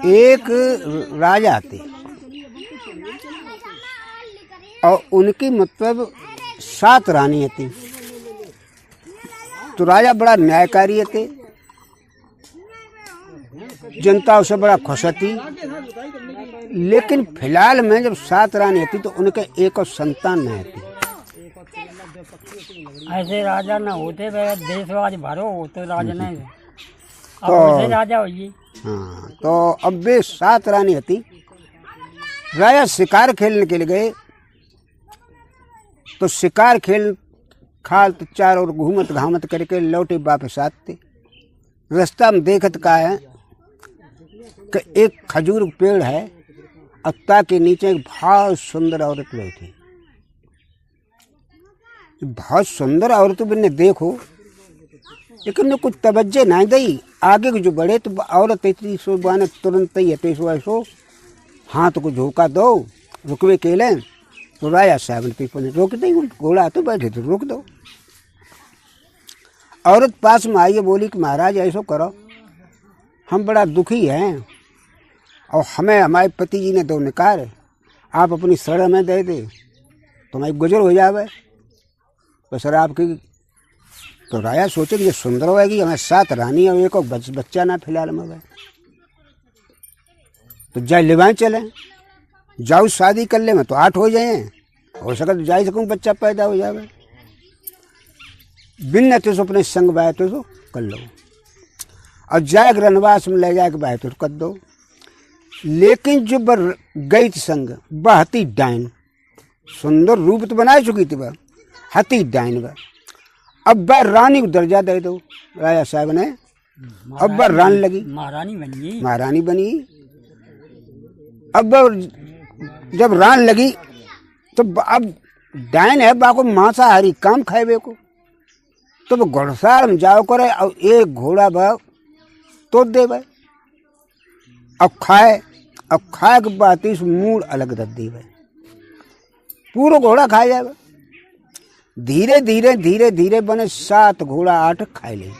एक राजा थे और उनकी मतलब 7 रानियां थी। तो राजा बड़ा न्यायकारी थे, जनता उसे बड़ा खुश थी। लेकिन फिलहाल में जब 7 रानियां थी तो उनके एक और संतान नहीं थी। ऐसे राजा न होते देशवाज भरो तो राजा नहीं तो अब राजा होइए। हाँ, तो अब वे 7 रानियां थी। राजा शिकार खेलने के लिए गए तो शिकार खेल खाल तो चारों ओर घूमत घामत करके लौटे वापस आते। रास्ता में देखत का है कि एक खजूर पेड़ है, अत्ता के नीचे एक बहुत सुंदर औरत बैठी। बहुत सुंदर औरत ने देखो, लेकिन कुछ तवज्जो नहीं दी। आगे जो बढ़े तो औरत इतनी सुबह ने तुरंत ही हते सो हाथ को झोंका दो रुकवे के ले। तो राजा साहब ने पीपल ने रोक दी, घोड़ा तो बैठे तो रोक दो। औरत पास में आई बोली कि महाराज ऐसा करो, हम बड़ा दुखी हैं और हमें हमारे पति जी ने 2 निकार, आप अपनी शरण में दे दे तो हमारी गुजर हो जावे। तो सर आपकी तो राजा सोचे कि ये सुंदर होगी, हमें 7 रानी और एक बच्चा ना फिलहाल में। तो जाए लेवाएं चले, जाओ शादी कर ले में तो 8 हो जाए, हो सके तो जा सकूँ बच्चा पैदा हो जावे। बिन तो अपने संग बाय तो कर लो और जाए रनवास में ले जाए बाय तो कर दो। लेकिन जो गई थी संग बहती डाइन, सुंदर रूप तो बना चुकी थी वह, हती डाइन वह। अब वह रानी को दर्जा दे दो राजा साहब ने। अब वह रान लगी, महारानी बनी। अब जब रान लगी तो अब डाइन है बाको मांसाहारी काम खाए को, तो वो घुड़सार में जाओ करे और एक घोड़ा भाव तो दे भाई अब खाए के बाद इस मूड अलग रख दी भाई, पूरा घोड़ा खा जाए। धीरे धीरे धीरे धीरे बने 7 घोड़ा 8 खाए ले।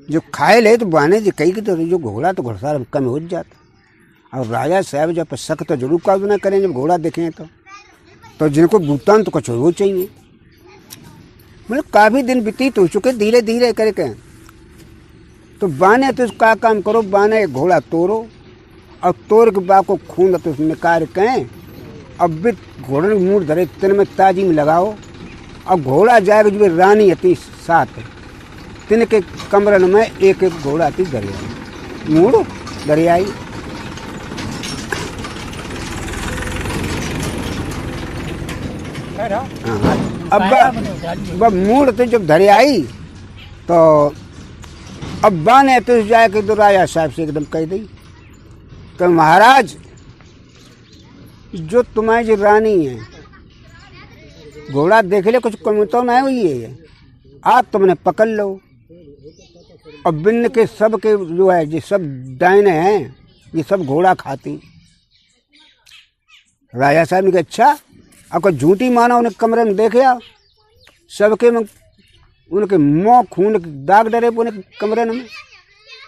जो खाए ले तो बने जो कई की तो जो घोड़ा तो घुड़सार में कम हो जाता। और राजा साहब जब शक तो जरूर का ना करें जब घोड़ा देखें तो जिनको भूतान तो कुछ हो चाहिए। मतलब काफ़ी दिन व्यतीत हो चुके धीरे धीरे करके। तो बाने तो क्या काम करो, बाने घोड़ा तोड़ो और तोड़ के बा को खून तो निकाल के अब भी घोड़े में मुँह धरे तिन में ताजी में लगाओ और घोड़ा जाएगा जो रानी थी 7 तिन के कमरन में एक एक घोड़ा थी दरियाई मूड़ दरियाई। अब मूड तो जब धरे आई तो अब बाने तो जाके तो राजा साहब से एकदम कह दी कि महाराज जो तुम्हारी जो रानी है घोड़ा देख ले कुछ कमी तो नहीं हुई है, आप तुमने पकड़ लो। और बिन्न के सब के जो है ये सब डायने हैं, ये सब घोड़ा खाती। राजा साहब ने कहा अच्छा आपको झूठी माना, उन्हें कमरे में देखे सबके में उनके मुँह खून दाग डरे उन्हें कमरे में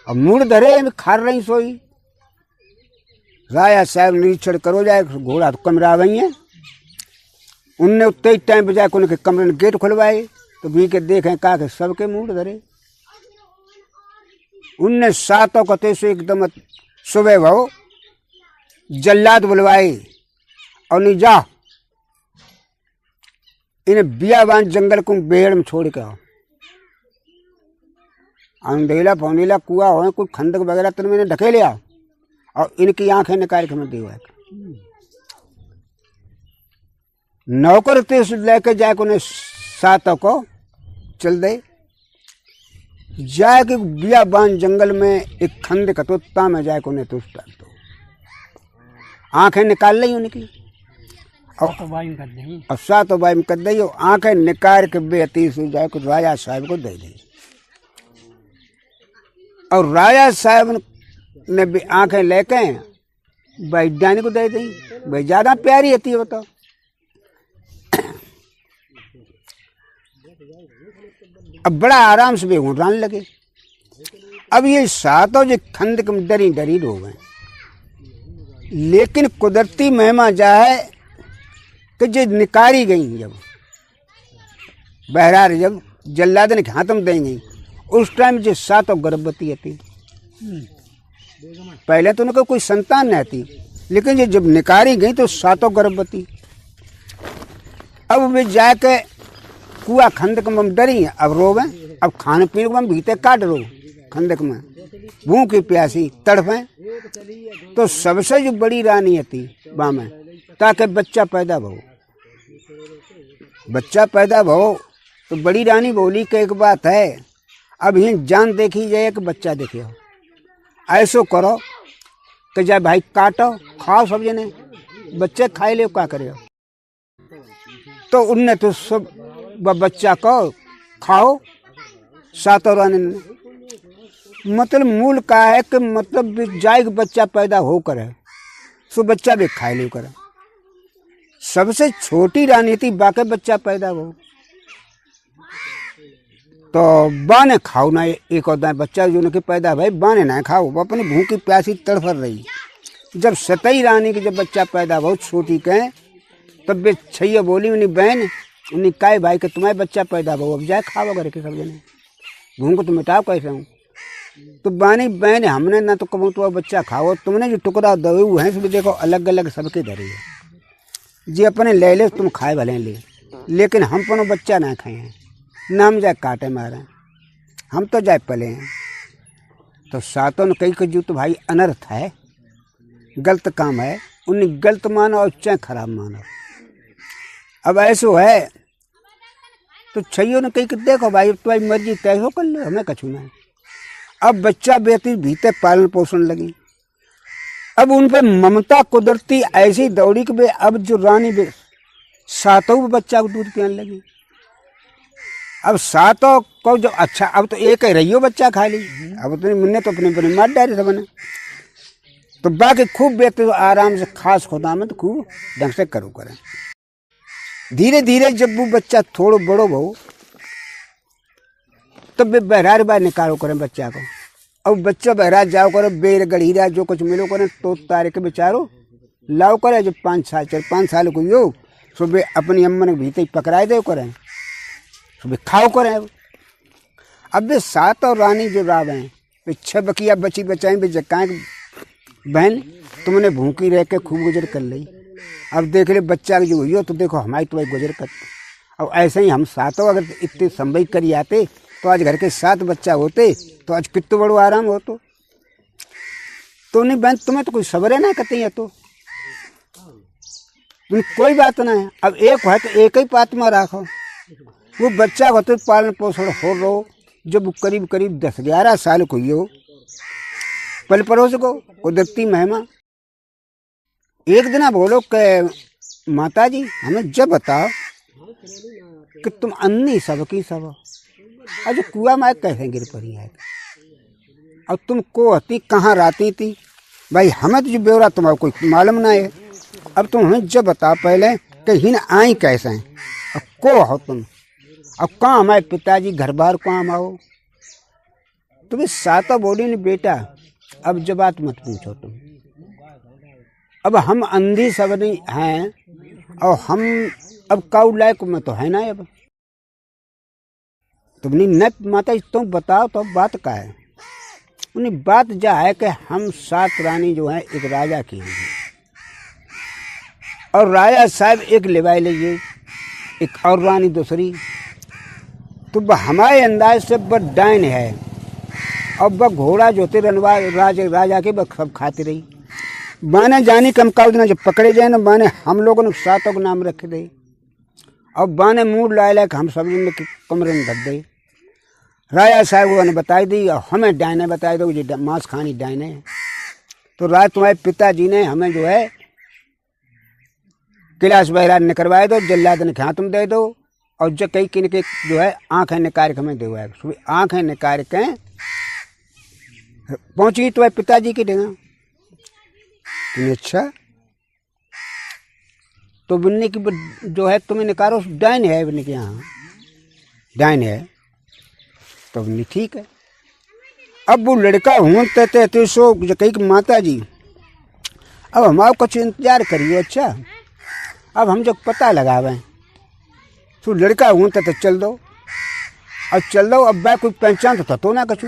और मुड़ धरे में खार रही सोई। राजा साहब निरीक्षण करो जाए घोड़ा तो कमरा वही है। उनने उतने ही टाइम बजाय उनके कमरे में गेट खुलवाए तो भी के देखें कहा कि सबके मुड़ धरे। उनने 7 कते से एकदम सुबह भाव जल्लाद बुलवाए और नहीं जा इन्हें बियाबान जंगल को बेड़ में छोड़ के आओ। अंधेला फौंधेला कुआ हो कोई खंडक वगैरह तो मैंने ढके लिया और इनकी आंखें निकाल के मैं देवा नौकर थे लेके जाए उन्हें 7 को चल दे जाए कि बियाबान जंगल में एक खंडक तो में जाए उन्हें तो डाल दो। आंखें निकाल ली उनकी और 7 बाई में कर दी। आंखें निकाल के बेहती से जाए को राजा साहब को दे दी। और राजा साहब ने भी आंखें लेके वैज्ञानिक को दे दी। भाई ज्यादा प्यारी होती है बताओ। अब बड़ा आराम से बेघुरान लगे अब ये सातों जो खंडक में डरी डरी रो गए, लेकिन कुदरती महिमा जाए कि जो निकारी गई, जब बहरार जब जल्लादन के हाथ में देंगी, उस टाइम जो सातों गर्भवती थी। पहले तो उनको कोई संतान नहीं थी, लेकिन ये जब निकारी गई तो सातों गर्भवती। अब वे जाके कुआ खंडक में डरी, अब रोवे, अब खाने पीने को भीते काट रो खंडक में, भूखी प्यासी तड़फे। तो सबसे जो बड़ी रानी थी वहाँ में, ताकि बच्चा पैदा हो, बच्चा पैदा हो, तो बड़ी रानी बोली कि एक बात है, अब ही जान देखी जाए कि बच्चा देखे हो, ऐसो करो कि जाए भाई काटो खाओ सब जने, बच्चे खाए ले क्या करे। तो उनने तो सब बच्चा को खाओ, सातों रानी ने। मतलब मूल का है कि मतलब जाएगा बच्चा पैदा हो करे, सो बच्चा भी खाए ले करे। सबसे छोटी रानी थी, बाकी बच्चा पैदा हो तो बाने खाओ ना, एक होता है बच्चा जो उनके पैदा भाई बाने ना खाओ, वो अपनी भूखी प्यासी तड़फर रही। जब सतई रानी के जब बच्चा पैदा बहुत छोटी के, तब वे छैया बोली उन्हें बहन, उन्हें कहे भाई कि तुम्हारे बच्चा पैदा हो, अब जाए खाओ अगर के सब जने, भूख तो मिटाओ कैसे हूँ। तो बानी बहन हमने ना तो कहूँ तो बच्चा खाओ, तुमने जो टुकड़ा दे हुए हैं भी देखो अलग अलग सबके धरी है, जी अपने ले ले तुम खाए भले ले, लेकिन हम पनो बच्चा ना खाए हैं, ना हम जाए काटे मारे, हम तो जाए पले हैं। तो सातों ने कही कि जो तो भाई अनर्थ है, गलत काम है, उन्हें गलत मानो और चाहे खराब मानो। अब ऐसो है तो छैयों ने कही कि देखो भाई तुम्हारी मर्जी तय हो कर लो, हमें कछू ना है। अब बच्चा बेटी भीतर पालन पोषण लगी, अब उन पर ममता कुदरती ऐसी दौड़ी कि बे अब जो रानी बे सातों बच्चा को दूध पियाने लगी। अब सातों को जो अच्छा, अब तो एक ही रहियो बच्चा खा ली, अब तो मुन्ने तो अपने मार डाले सब ने। तो बाकी खूब बेटे तो आराम से खास खुदा में तो खूब ढंग से करो करें। धीरे धीरे जब वो बच्चा थोड़ो बड़ो हो, तब वे बहरार बार निकालो करें बच्चा को। अब बच्चा बहरार जाओ करे, बेर गढ़ीरा जो कुछ मिलो करें तो तारे के बेचारो लाओ करे। जब 5 साल को यो सुबह अपनी अम्मा ने भीतर पकड़ाए दे करें, सुबह खाओ करें। अब वे सात और रानी जो राव हैं, वे 6 बकिया बची बचाएं, वे जकाएं बहन तुमने भूखी रह के खूब गुजर कर ली, अब देख ले बच्चा जो हुई हो तो देखो हमारी तुम्हारी गुजर कर। अब ऐसे ही हम सातों अगर इतने संभई कर आते तो आज घर के 7 बच्चा होते, तो आज कितना बड़ो आराम हो। तो नहीं बहन तुम्हें तो कोई सब्र ना करते हैं, तो तुम कोई बात ना है। अब एक है तो एक ही पात में रखो, वो बच्चा को तो पालन पोषण हो रो। जब वो करीब 10-11 साल को हो, पल पड़ोस को कुदरती महिमा। एक दिन बोलो कि माता जी हमें जब बताओ कि तुम अन्नी सबकी सब, आज कुआ में कैसे गिर पड़ी है, और तुम को हती कहाँ रहती थी भाई, हमें तो जो ब्यौरा तुम्हारा कोई मालूम ना है। अब तुम हमें जब बताओ पहले कि हिन आई कैसे हैं, अब को हो तुम, अब कहाँ हमारे पिताजी घर बार कहाँ आओ। तुम्हें सातों बोली ने बेटा अब जब बात मत पूछो तुम, अब हम अंधी सब नहीं हैं, और हम अब काउ लायक में तो है ना। अब तुमने न माता तुम बताओ तो बात का है। उन्हें बात जा है कि हम 7 रानी जो है एक राजा की हैं, और राजा साहब एक लेवाई लीजिए, एक और रानी दूसरी। तो हमारे अंदाज से बड़ डाइन है, और वह घोड़ा जोते रनवा राजा के बस सब खाती रही। बाने जानी कम का दिन जब पकड़े जाए ना, बाने हम लोगों ने 7 को नाम रखे दे, और बाने मूड लाए हम सब कमरे में धर दे। राजा साहब ने बताई दी, और हमें डायने बताई दो जो मांस खानी डायने। तो रात तुम्हारे पिताजी ने हमें जो है कैलाश बहरा निकलवाए दो, जल्लाद के हाथ में दे दो, और जो कई किन के जो है आँखें निकाल के हमें देवाए। सुबह आँखें निकाल के पहुँची तुम्हारे पिताजी की डेगा। अच्छा तो बिन्नी की जो है तुम्हें निकालो डाइन है, बिन्नी के यहाँ डाइन है, तो बिन्नी ठीक है। अब वो लड़का घूमते थे सो कही कि माता जी अब हमारा कुछ इंतजार करिए। अच्छा अब हम जब पता लगावें तो लड़का घूमते तो चल दो और चल दो। अब मैं कोई पहचान तो ना कछू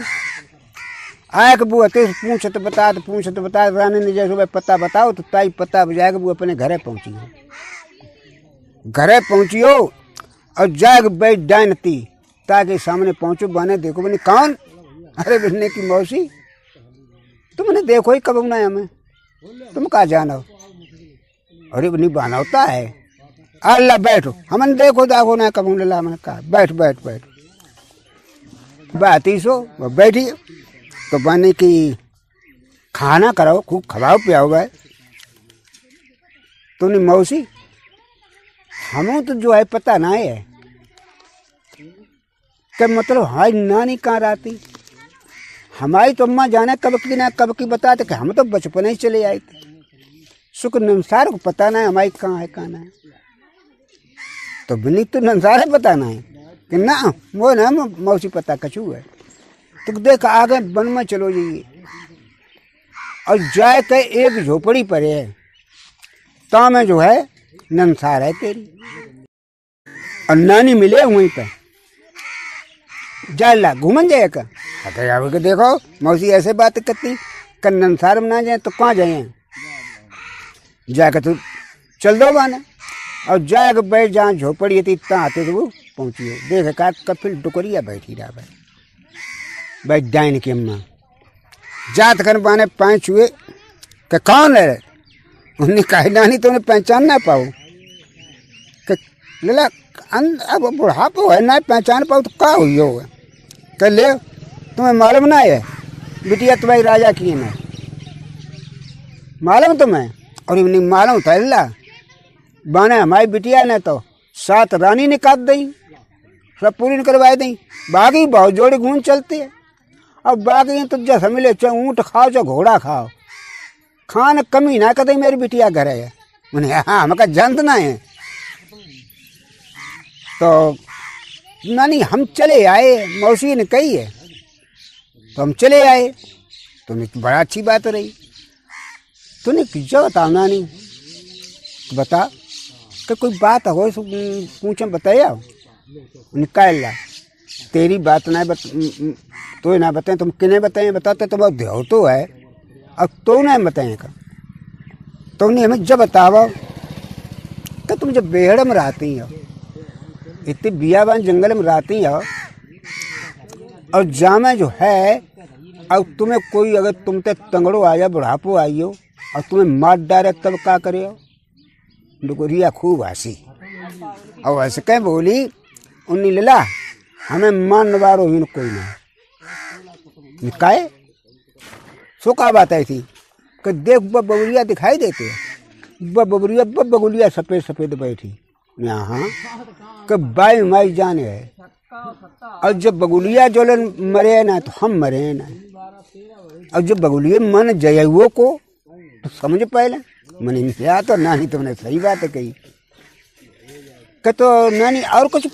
आए कि वो अते पूछत बता रानी ने जैसे पता बताओ तो ताई पता बजाएगा वो अपने घरे पहुंचियो और जाएगा बैठ डायनती ताकि सामने पहुंचो बने देखो बने कौन। अरे बहने की मौसी तुमने देखो ही कब ना हमें तुम कहाँ जाना हो। अरे बनी बहाना होता है अल्लाह बैठो हमने देखो दाखो ना कब ला मैंने कहा बैठ बात ही सो बैठी तो बने की खाना कराओ खूब खवाओ पियाओ भाई। तो नहीं मौसी हमें तो जो है पता ना है क्या मतलब हमारी नानी कहाँ रहती। हमारी तो अम्मा जाने कब की बताते कि हम तो बचपन ही चले आए थे। सुख नंसार को पता ना है हमारी कहाँ है कहाँ ना है। तो बिनी तो नंसार है पता ना है कि ना वो ना मौसी पता कछू है। तो देख आगे वन में चलो जाइए और जाए के एक झोपड़ी पर है तो में जो है नंसार है तेरी और नानी मिले वहीं पर जाला घूमन जाए का। अरे देखो मौसी ऐसे बात करती कर नंसार में ना जाए तो कहाँ जाए जाकर तो चल दो बाने और जाकर बैठ जहाँ झोपड़ी थी तहाँ आते तो वो पहुँची देख का कपिल डुकरिया बैठी रहा बैठ डाइन की अम्मा जात कर बाने पाँच हुए कि कौन है उन्हें कहा नानी तो उन्हें पहचान ना पाओ कि लेला अब बुढ़ापो है ना पहचान पाओ तो क्या हुई होगा कह ले तुम्हें मालूम ना है बिटिया तुम्हारी राजा की है मालूम तुम्हें। और नहीं मालूम था अल्लाह बाने हमारी बिटिया ने तो 7 रानी ने काट दी सब पूरी न करवाई दी। बाकी बहुत जोड़ी घूम चलती है अब बाकी तो जैसा मिले चाहे ऊँट खाओ चाहे घोड़ा खाओ खान कमी ना कर मेरी बिटिया घर है मैंने हाँ हमका जानत ना है। तो नानी हम चले आए मौसी ने कही है तो हम चले आए तो बड़ा अच्छी बात रही। तूने जो बताओ नानी बता कि कोई बात हो पूछे बताया निकाल ला तेरी बात ना तो ना बताए तुम किन्हें बताए बताते तो बहुत ध्यान तो है अब तो ना बताए का तुमने हमें जब बताओ तो तुम जब बेहड़ में रहती हो इतने बियाबान जंगल में रहती हो और जामे जो है अब तुम्हें कोई अगर तुम ते तंगड़ो आया बुढ़ापो आई हो और तुम्हें मार डाले तब क्या करे हो। डुगरिया खूब हंसी और हंस के बोली उन्नी लला हमें मानवारो ही कोई ना निकाय सो का बात आई थी कि देख बबुलिया दिखाई देते है बबुलिया सफेद सफेद बैठी यहाँ कि बाई माई जाने है और जब बगुलिया जोलन मरे ना तो हम मरे ना और जब बगुलिया मन जयुओ को तो समझ पहले मैंने या तो नानी तुमने सही बात कही कि तो नानी और कुछ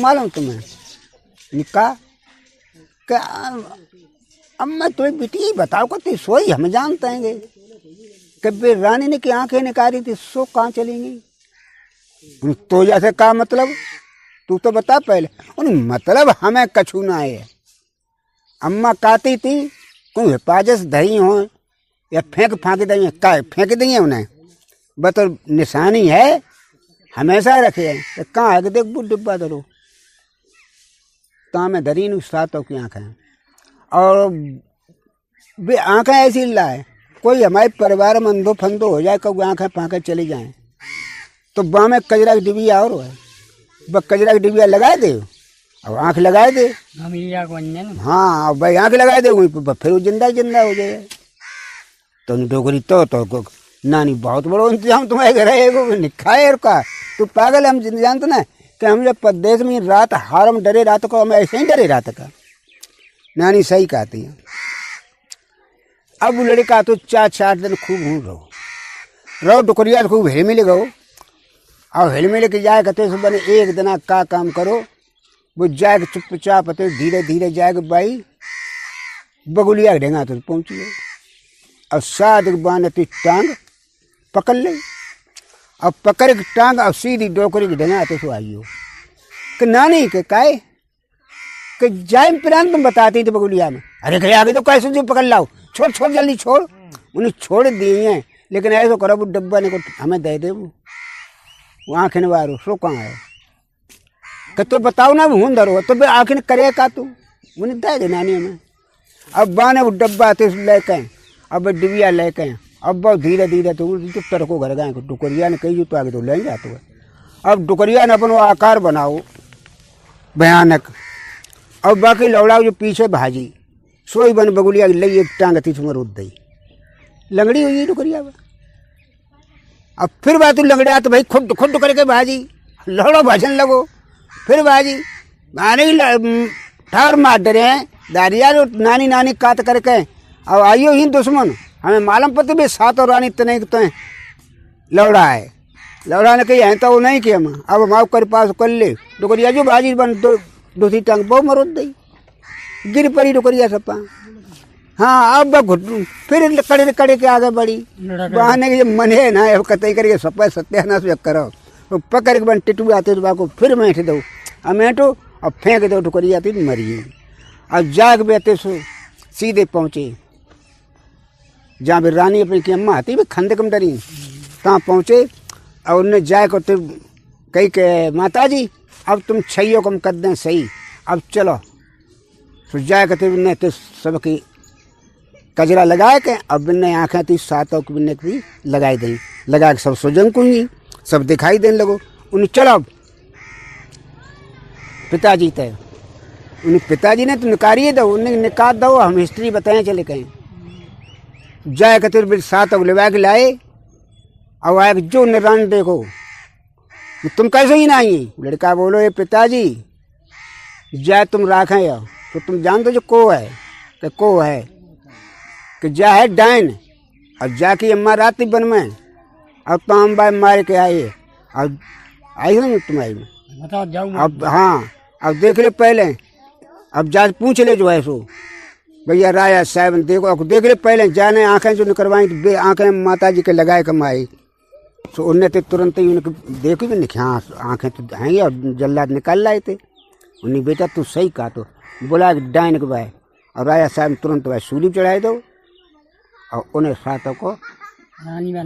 मालूम तुम्हें निका क्या अब मैं तुम्हें बेटी बताओ को तो सोई हम जानते हैं कि रानी ने की आंखें निकाली थी सो कहाँ चलेंगी तो जैसे का मतलब तू तो बता पहले उन मतलब हमें कछू ना है। अम्मा काती थी कोई हिफाजत दही हो या फेंक फाँक देंगे का फेंक देंगे उन्हें बस तो निशानी है हमेशा रखे तो कहाँ है कि देख बुढ़ डिब्बा धरो तो मैं धरी नहीं सातों की आँखें और वे आँखें ऐसी लाए कोई हमारे परिवार में अंधो फंदो हो जाए कब आँखें फाँकें चली जाएं तो बाँ में कजरा की डिबिया और है बस कजरा की डिबिया लगाए दे और आँख लगाए दे हाँ भाई आँख लगाए दे वहीं पर फिर वो जिंदा हो जाए। तो डोगरी तो नानी बहुत बड़ो इंतजाम तुम्हारे घर है निखाए का तू पागल हम जानते ना कि हम जब प्रदेश में रात हार में डरे रात को हम ऐसे ही डरे रात का नानी सही कहती है। अब वो लड़का तो 4 दिन खूब रहो डुकरिया खूब हेल मिले गो और हेल मिले के जाए कहते बने एक दिन का काम करो वो जाए चुपचाप धीरे धीरे जाएगा भाई बगुलिया के ढेंगा तो पहुंची गई। अब साध बांधती टांग पकड़ ले, अब पकड़ के टांग अब सीधी डोकरी के ढेंगा तो आई हो कि नानी के काहे कि जाए प्राण तुम बताती थी बगुलिया में। अरे कहीं आगे तो कैसे जो पकड़ लाओ, छोड़ छोड़ जल्दी छोड़। उन्हें छोड़ दिए हैं, लेकिन ऐसा करो वो डब्बा ने को हमें दे दे, वो आँखें नवारो सो कहाँ है कि तो बताओ ना हूँ धरो तो आखिर करे का तू, उन्हें दे दे नानी हमें। अब बाने वो डब्बा आते लेके, अब डिबिया लेके, अब बहुत धीरे धीरे तो चुप को घर गए। डुकरिया ने कही तो आगे तो ले जाते हुए। अब डुकरिया ने अपन आकार बनाओ भयानक। अब बाकी लौड़ाओ जो पीछे भाजी सोई बन बगुलिया लई एक टांग थी तुम्हें रोद दी लंगड़ी हुई डुकरिया में। अब फिर बात लंगड़ा तो भाई खुद खुद करके भाजी लौड़ो भाजन लगो, फिर भाजी मारे ठार मार डरे हैं दारिया नानी नानी काट करके। अब आइयो ही दुश्मन हमें मालूम पता भी सात और रानी तने तो लौड़ा है। लौड़ा ने कही है तो वो नहीं किया मैं अब माँ कर पास कर ले डुकरिया जो भाजी बन दूसरी टांग बहु मरोद दी गिर पड़ी डुकरिया सपा। हाँ अब फिर कड़े कड़े के आगे बढ़ी बहाने के मन है ना अब कतई करके सपा सत्यानाश करो तो पकड़ के बन टिटू आते तो बाको फिर मैठ दो। अब मैठो अब फेंक दो डुकरिया थी मरी। अब जाग बेते सो सीधे पहुँचे जहाँ भी रानी अपनी की अम्मा आती भी खंदक में डरी तहाँ पहुँचे। और उनने जाए को तो कही के माता जी अब तुम छैयों कम कर दें सही, अब चलो तो जाए कहते बिन्ने तो सबकी कजरा लगाए के अब बिन्ने आँखें थी सातों की बिन्ने भी लगाई दें, लगा के सब सुजन को ही सब दिखाई देने लगो। उन्हें चलो पिताजी तय उन्हें पिताजी ने तो निकारिए दो, उन्हें निकाल दो हम हिस्ट्री बताएं चले कहें। जाए कहते फिर सातों लगा के लाए। अब आए जो निरान देखो तुम कैसे ही ना आई। लड़का बोलो ये पिताजी जाए तुम राखें या तो तुम जान दो जो को है कि को है कि जा है डाइन। और जाके अम्मा रात बन में अब तो हम भाई मार के आए। अब आई हो तुम्हारी में अब हाँ अब देख ले पहले, अब जा पूछ ले जो है सो भैया राया साहब देखो अब देख ले पहले जाने आँखें जो निकलवाई तो आँखें माता जी के लगाए कमाई। तो उनने तो तुरंत ही उनके देखी भी नहीं हाँ आँखें तो हैं और जल्लाद निकाल लाए थे। उन्हें बेटा तू सही कहा तो बोला डाइन के भाई। और राजा साहब तुरंत भाई सूली चढ़ाए दो और उन्हें सातों को रानी बना।